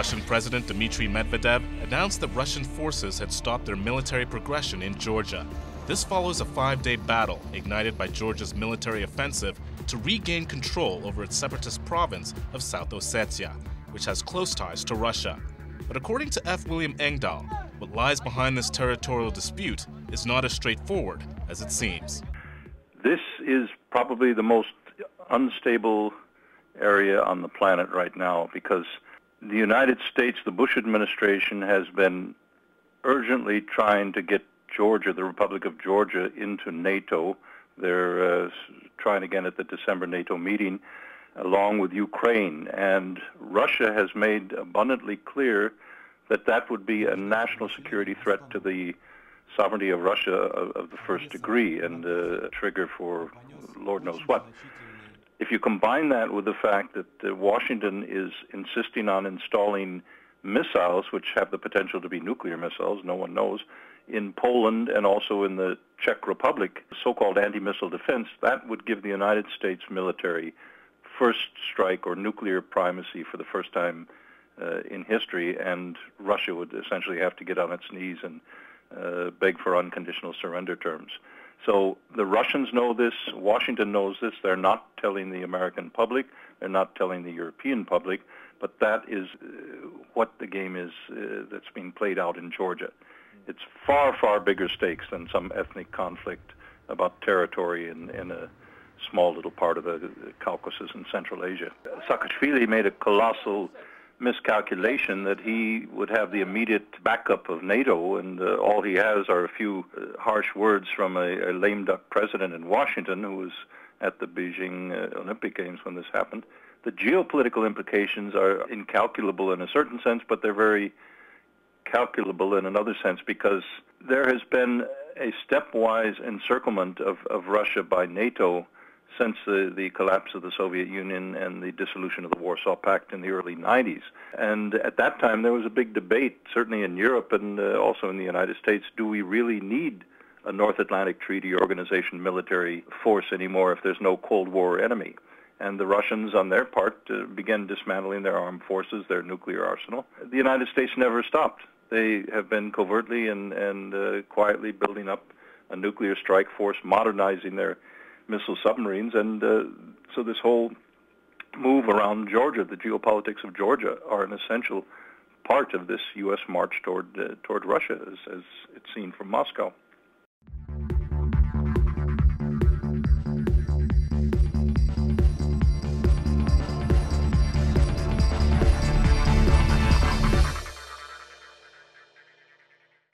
Russian President Dmitry Medvedev announced that Russian forces had stopped their military progression in Georgia. This follows a 5-day battle ignited by Georgia's military offensive to regain control over its separatist province of South Ossetia, which has close ties to Russia. But according to F. William Engdahl, what lies behind this territorial dispute is not as straightforward as it seems. This is probably the most unstable area on the planet right now because the United States, the Bush administration, has been urgently trying to get Georgia, the Republic of Georgia, into NATO. They're trying again at the December NATO meeting, along with Ukraine. And Russia has made abundantly clear that that would be a national security threat to the sovereignty of Russia of the first degree and a trigger for Lord knows what. If you combine that with the fact that Washington is insisting on installing missiles, which have the potential to be nuclear missiles, no one knows, in Poland and also in the Czech Republic, so-called anti-missile defense, that would give the United States military first strike or nuclear primacy for the first time in history, and Russia would essentially have to get on its knees and beg for unconditional surrender terms. So the Russians know this, Washington knows this, they're not telling the American public, they're not telling the European public, but that is what the game is that's being played out in Georgia. It's far, far bigger stakes than some ethnic conflict about territory in a small little part of the Caucasus and Central Asia. Saakashvili made a colossal miscalculation that he would have the immediate backup of NATO, and all he has are a few harsh words from a lame duck president in Washington who was at the Beijing Olympic Games when this happened. The geopolitical implications are incalculable in a certain sense, but they're very calculable in another sense because there has been a stepwise encirclement of Russia by NATO since the collapse of the Soviet Union and the dissolution of the Warsaw Pact in the early 90s. And at that time, there was a big debate, certainly in Europe and also in the United States, do we really need a North Atlantic Treaty Organization military force anymore if there's no Cold War enemy? And the Russians, on their part, began dismantling their armed forces, their nuclear arsenal. The United States never stopped. They have been covertly and quietly building up a nuclear strike force, modernizing their missile submarines, and so this whole move around Georgia, the geopolitics of Georgia, are an essential part of this U.S. march toward Russia, as it's seen from Moscow.